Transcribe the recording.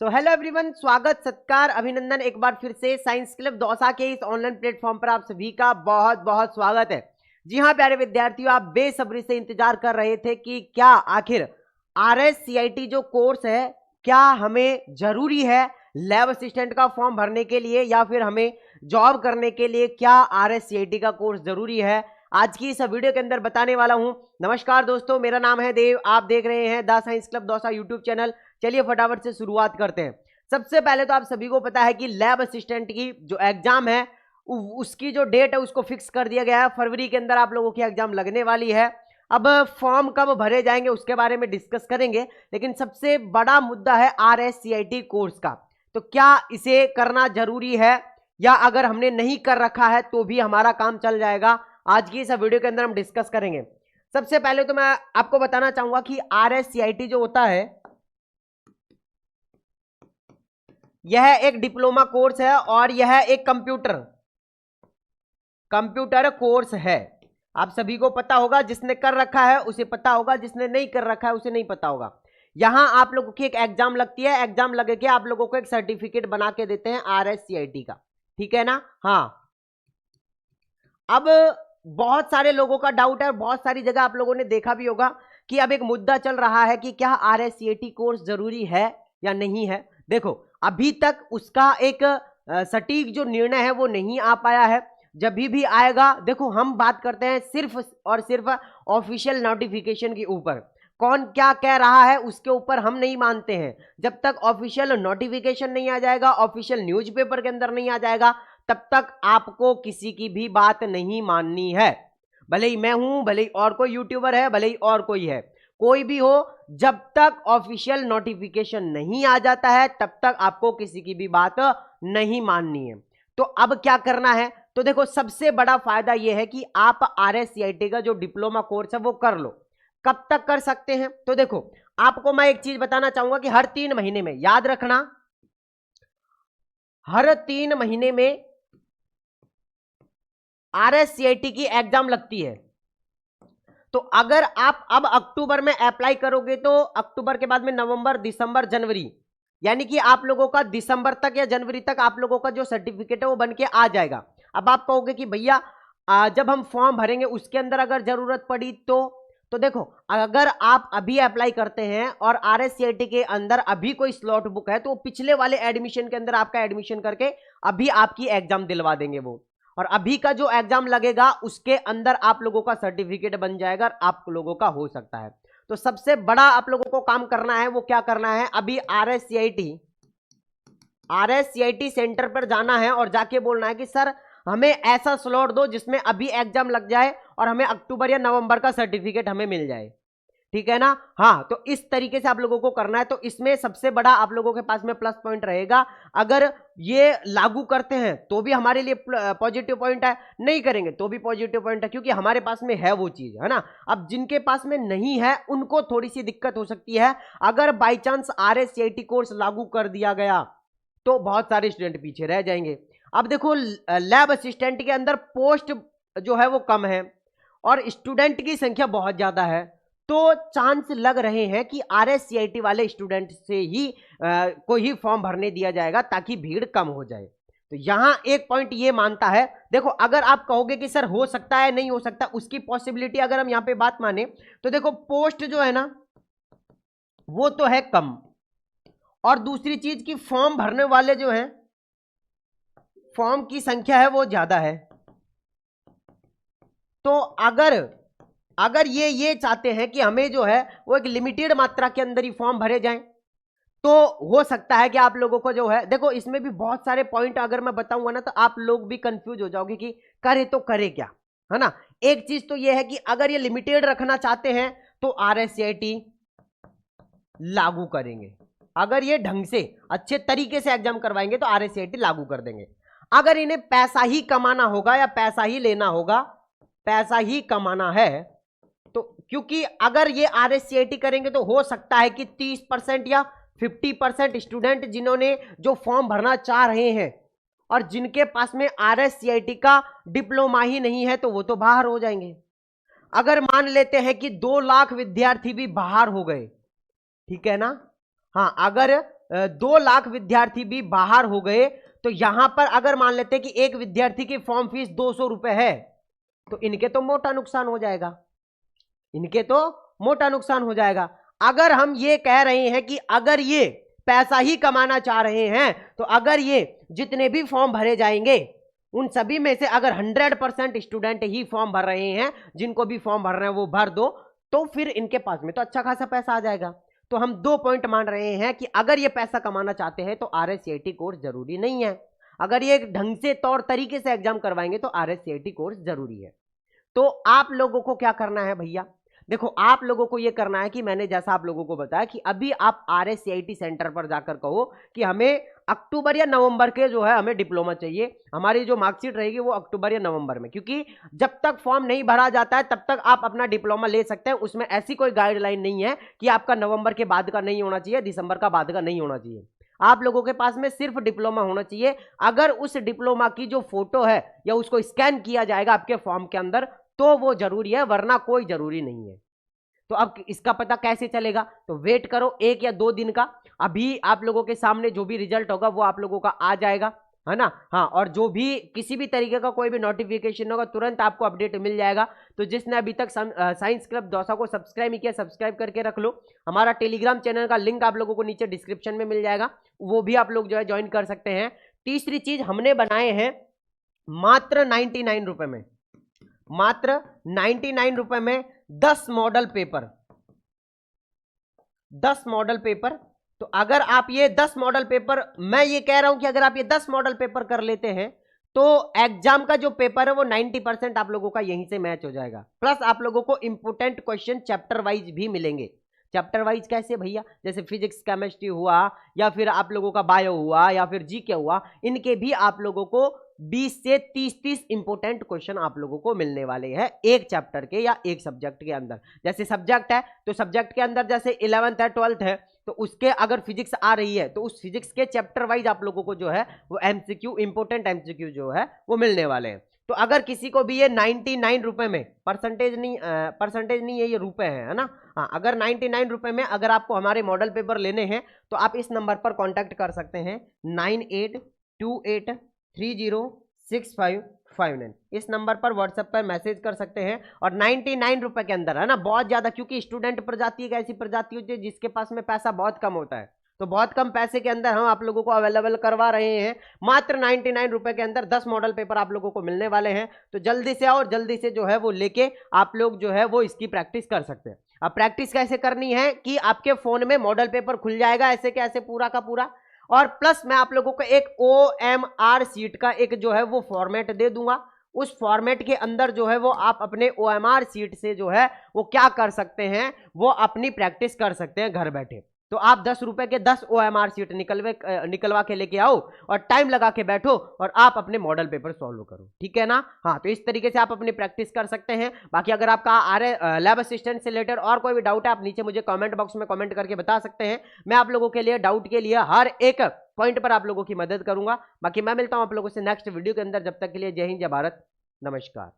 So hello everyone, स्वागत सत्कार अभिनंदन एक बार फिर से साइंस क्लब दौसा के इस ऑनलाइन प्लेटफॉर्म पर आप सभी का बहुत बहुत स्वागत है। जी हाँ प्यारे विद्यार्थियों, आप बेसब्री से इंतजार कर रहे थे कि क्या आखिर RSCIT जो कोर्स है क्या हमें जरूरी है लैब असिस्टेंट का फॉर्म भरने के लिए, या फिर हमें जॉब करने के लिए क्या RSCIT का कोर्स जरूरी है। आज की इस वीडियो के अंदर बताने वाला हूं। नमस्कार दोस्तों, मेरा नाम है देव, आप देख रहे हैं the science club Dausa YouTube channel. चलिए फटाफट से शुरुआत करते हैं। सबसे पहले तो आप सभी को पता है कि लैब असिस्टेंट की जो एग्जाम है उसकी जो डेट है उसको फिक्स कर दिया गया है। फरवरी के अंदर आप लोगों की एग्जाम लगने वाली है। अब फॉर्म कब भरे जाएंगे उसके बारे में डिस्कस करेंगे, लेकिन सबसे बड़ा मुद्दा है RSCIT कोर्स का। तो क्या इसे करना जरूरी है, या अगर हमने नहीं कर रखा है तो भी हमारा काम चल जाएगा, आज की इस वीडियो के अंदर हम डिस्कस करेंगे। सबसे पहले तो मैं आपको बताना चाहूंगा कि RSCIT जो होता है यह एक डिप्लोमा कोर्स है और यह एक कंप्यूटर कोर्स है। आप सभी को पता होगा, जिसने कर रखा है उसे पता होगा, जिसने नहीं कर रखा है उसे नहीं पता होगा। यहां आप लोगों की एक एग्जाम लगती है, एग्जाम लगे के आप लोगों को एक सर्टिफिकेट बना के देते हैं RSCIT का, ठीक है ना। हाँ, अब बहुत सारे लोगों का डाउट है, बहुत सारी जगह आप लोगों ने देखा भी होगा कि अब एक मुद्दा चल रहा है कि क्या RSCIT कोर्स जरूरी है या नहीं है। देखो, अभी तक उसका एक सटीक जो निर्णय है वो नहीं आ पाया है। जब भी आएगा, देखो हम बात करते हैं सिर्फ और सिर्फ ऑफिशियल नोटिफिकेशन के ऊपर। कौन क्या कह रहा है उसके ऊपर हम नहीं मानते हैं। जब तक ऑफिशियल नोटिफिकेशन नहीं आ जाएगा, ऑफिशियल न्यूज़पेपर के अंदर नहीं आ जाएगा, तब तक आपको किसी की भी बात नहीं माननी है। भले ही मैं हूं, भले ही और कोई यूट्यूबर है, भले ही और कोई है, कोई भी हो, जब तक ऑफिशियल नोटिफिकेशन नहीं आ जाता है तब तक आपको किसी की भी बात नहीं माननी है। तो अब क्या करना है, तो देखो सबसे बड़ा फायदा यह है कि आप RSCIT का जो डिप्लोमा कोर्स है वो कर लो। कब तक कर सकते हैं, तो देखो आपको मैं एक चीज बताना चाहूंगा कि हर 3 महीने में, याद रखना, हर 3 महीने में RSCIT की एग्जाम लगती है। तो अगर आप अब अक्टूबर में अप्लाई करोगे तो अक्टूबर के बाद में नवंबर, दिसंबर, जनवरी, यानी कि आप लोगों का दिसंबर तक या जनवरी तक आप लोगों का जो सर्टिफिकेट है वो बन के आ जाएगा। अब आप कहोगे कि भैया जब हम फॉर्म भरेंगे उसके अंदर अगर जरूरत पड़ी तो देखो, अगर आप अभी अप्लाई करते हैं और RSCIT के अंदर अभी कोई स्लॉट बुक है तो पिछले वाले एडमिशन के अंदर आपका एडमिशन करके अभी आपकी एग्जाम दिलवा देंगे वो, और अभी का जो एग्जाम लगेगा उसके अंदर आप लोगों का सर्टिफिकेट बन जाएगा, आप लोगों का हो सकता है। तो सबसे बड़ा आप लोगों को काम करना है वो क्या करना है, अभी RSCIT सेंटर पर जाना है और जाके बोलना है कि सर हमें ऐसा स्लॉट दो जिसमें अभी एग्जाम लग जाए और हमें अक्टूबर या नवंबर का सर्टिफिकेट हमें मिल जाए, ठीक है ना। हाँ, तो इस तरीके से आप लोगों को करना है। तो इसमें सबसे बड़ा आप लोगों के पास में प्लस पॉइंट रहेगा, अगर ये लागू करते हैं तो भी हमारे लिए पॉजिटिव पॉइंट है, नहीं करेंगे तो भी पॉजिटिव पॉइंट है, क्योंकि हमारे पास में है वो चीज, है ना। अब जिनके पास में नहीं है उनको थोड़ी सी दिक्कत हो सकती है। अगर बाई चांस RSCIT कोर्स लागू कर दिया गया तो बहुत सारे स्टूडेंट पीछे रह जाएंगे। अब देखो, लैब असिस्टेंट के अंदर पोस्ट जो है वो कम है और स्टूडेंट की संख्या बहुत ज्यादा है, तो चांस लग रहे हैं कि RSCIT वाले स्टूडेंट से ही को ही फॉर्म भरने दिया जाएगा ताकि भीड़ कम हो जाए। तो यहां एक पॉइंट ये मानता है, देखो अगर आप कहोगे कि सर हो सकता है नहीं हो सकता, उसकी पॉसिबिलिटी अगर हम यहां पे बात माने तो देखो पोस्ट जो है ना वो तो है कम, और दूसरी चीज की फॉर्म भरने वाले जो हैं, फॉर्म की संख्या है वो ज्यादा है। तो अगर ये चाहते हैं कि हमें जो है वो एक लिमिटेड मात्रा के अंदर ही फॉर्म भरे जाएं, तो हो सकता है कि आप लोगों को जो है, देखो इसमें भी बहुत सारे पॉइंट अगर मैं बताऊंगा ना तो आप लोग भी कंफ्यूज हो जाओगे कि करे तो करे क्या, है ना। एक चीज तो ये है कि अगर ये लिमिटेड रखना चाहते हैं तो RSCIT लागू करेंगे, अगर ये ढंग से अच्छे तरीके से एग्जाम करवाएंगे तो RSCIT लागू कर देंगे। अगर इन्हें पैसा ही कमाना होगा या पैसा ही लेना होगा, पैसा ही कमाना है, तो क्योंकि अगर ये RSCIT करेंगे तो हो सकता है कि 30% या 50% स्टूडेंट जिन्होंने जो फॉर्म भरना चाह रहे हैं और जिनके पास में RSCIT का डिप्लोमा ही नहीं है तो वो तो बाहर हो जाएंगे। अगर मान लेते हैं कि 2 लाख विद्यार्थी भी बाहर हो गए, ठीक है ना। हाँ, अगर 2 लाख विद्यार्थी भी बाहर हो गए, तो यहां पर अगर मान लेते हैं कि एक विद्यार्थी की फॉर्म फीस 200 रुपए है, तो इनके तो मोटा नुकसान हो जाएगा, इनके तो मोटा नुकसान हो जाएगा। अगर हम ये कह रहे हैं कि अगर ये पैसा ही कमाना चाह रहे हैं, तो अगर ये जितने भी फॉर्म भरे जाएंगे उन सभी में से अगर 100% स्टूडेंट ही फॉर्म भर रहे हैं, जिनको भी फॉर्म भर रहे हैं वो भर दो, तो फिर इनके पास में तो अच्छा खासा पैसा आ जाएगा। तो हम 2 पॉइंट मान रहे हैं कि अगर ये पैसा कमाना चाहते हैं तो RS-CIT कोर्स जरूरी नहीं है, अगर ये ढंग से तौर तरीके से एग्जाम करवाएंगे तो RS-CIT कोर्स जरूरी है। तो आप लोगों को क्या करना है भैया, देखो आप लोगों को यह करना है कि मैंने जैसा आप लोगों को बताया कि अभी आप RS-CIT सेंटर पर जाकर कहो कि हमें अक्टूबर या नवंबर के जो है हमें डिप्लोमा चाहिए, हमारी जो मार्कशीट रहेगी वो अक्टूबर या नवंबर में, क्योंकि जब तक फॉर्म नहीं भरा जाता है तब तक आप अपना डिप्लोमा ले सकते हैं। उसमें ऐसी कोई गाइडलाइन नहीं है कि आपका नवंबर के बाद का नहीं होना चाहिए, दिसंबर का बाद का नहीं होना चाहिए, आप लोगों के पास में सिर्फ डिप्लोमा होना चाहिए। अगर उस डिप्लोमा की जो फोटो है या उसको स्कैन किया जाएगा आपके फॉर्म के अंदर तो वो जरूरी है, वरना कोई जरूरी नहीं है। तो अब इसका पता कैसे चलेगा, तो वेट करो 1 या 2 दिन का, अभी आप लोगों के सामने जो भी रिजल्ट होगा वो आप लोगों का आ जाएगा, है ना। हाँ, और जो भी किसी भी तरीके का कोई भी नोटिफिकेशन होगा तुरंत आपको अपडेट मिल जाएगा। तो जिसने अभी तक साइंस क्लब दौसा को सब्सक्राइब नहीं किया, सब्सक्राइब करके रख लो। हमारा टेलीग्राम चैनल का लिंक आप लोगों को नीचे डिस्क्रिप्शन में मिल जाएगा, वो भी आप लोग जो है ज्वाइन कर सकते हैं। तीसरी चीज हमने बनाए हैं मात्र 99 रुपए में, मात्र 99 रुपए में 10 मॉडल पेपर, 10 मॉडल पेपर। तो अगर आप ये 10 मॉडल पेपर, मैं ये कह रहा हूं कि अगर आप ये 10 मॉडल पेपर कर लेते हैं तो एग्जाम का जो पेपर है वो 90% आप लोगों का यहीं से मैच हो जाएगा। प्लस आप लोगों को इंपोर्टेंट क्वेश्चन चैप्टर वाइज भी मिलेंगे। चैप्टर वाइज कैसे भैया, जैसे फिजिक्स केमिस्ट्री हुआ या फिर आप लोगों का बायो हुआ या फिर जीके हुआ, इनके भी आप लोगों को 20 से 30 इंपोर्टेंट क्वेश्चन आप लोगों को मिलने वाले हैं एक चैप्टर के या एक सब्जेक्ट के अंदर। जैसे सब्जेक्ट है तो सब्जेक्ट के अंदर जैसे 11th है 12th है तो उसके अगर फिजिक्स आ रही है तो उस फिजिक्स के चैप्टर वाइज आप लोगों को जो है वो एमसीक्यू, इंपोर्टेंट एमसीक्यू जो है वो मिलने वाले हैं। तो अगर किसी को भी ये 99 रुपए में, परसेंटेज नहीं है, ये रुपए है ना। हाँ, अगर 99 रुपए में अगर आपको हमारे मॉडल पेपर लेने हैं तो आप इस नंबर पर कांटेक्ट कर सकते हैं 9828306559। इस नंबर पर व्हाट्सएप पर मैसेज कर सकते हैं। और 99 रुपए के अंदर, है ना, बहुत ज्यादा, क्योंकि स्टूडेंट प्रजाति एक ऐसी प्रजाति होती है जिसके पास में पैसा बहुत कम होता है, तो बहुत कम पैसे के अंदर हम आप लोगों को अवेलेबल करवा रहे हैं। मात्र 99 रुपए के अंदर 10 मॉडल पेपर आप लोगों को मिलने वाले हैं। तो जल्दी से आओ, जल्दी से जो है वो लेके आप लोग जो है वो इसकी प्रैक्टिस कर सकते हैं। अब प्रैक्टिस कैसे करनी है कि आपके फोन में मॉडल पेपर खुल जाएगा ऐसे के ऐसे पूरा का पूरा, और प्लस मैं आप लोगों को एक OMR शीट का एक जो है वो फॉर्मेट दे दूंगा। उस फॉर्मेट के अंदर जो है वो आप अपने OMR शीट से जो है वो क्या कर सकते हैं, वो अपनी प्रैक्टिस कर सकते हैं घर बैठे। तो आप 10 रुपए के 10 OMR शीट निकलवा के लेके आओ और टाइम लगा के बैठो और आप अपने मॉडल पेपर सॉल्व करो, ठीक है ना। हाँ, तो इस तरीके से आप अपनी प्रैक्टिस कर सकते हैं। बाकी अगर आपका लैब असिस्टेंट से रिलेटेड और कोई भी डाउट है आप नीचे मुझे कमेंट बॉक्स में कमेंट करके बता सकते हैं। मैं आप लोगों के लिए डाउट के लिए हर एक पॉइंट पर आप लोगों की मदद करूंगा। बाकी मैं मिलता हूं आप लोगों से नेक्स्ट वीडियो के अंदर। जब तक के लिए जय हिंद, जय भारत, नमस्कार।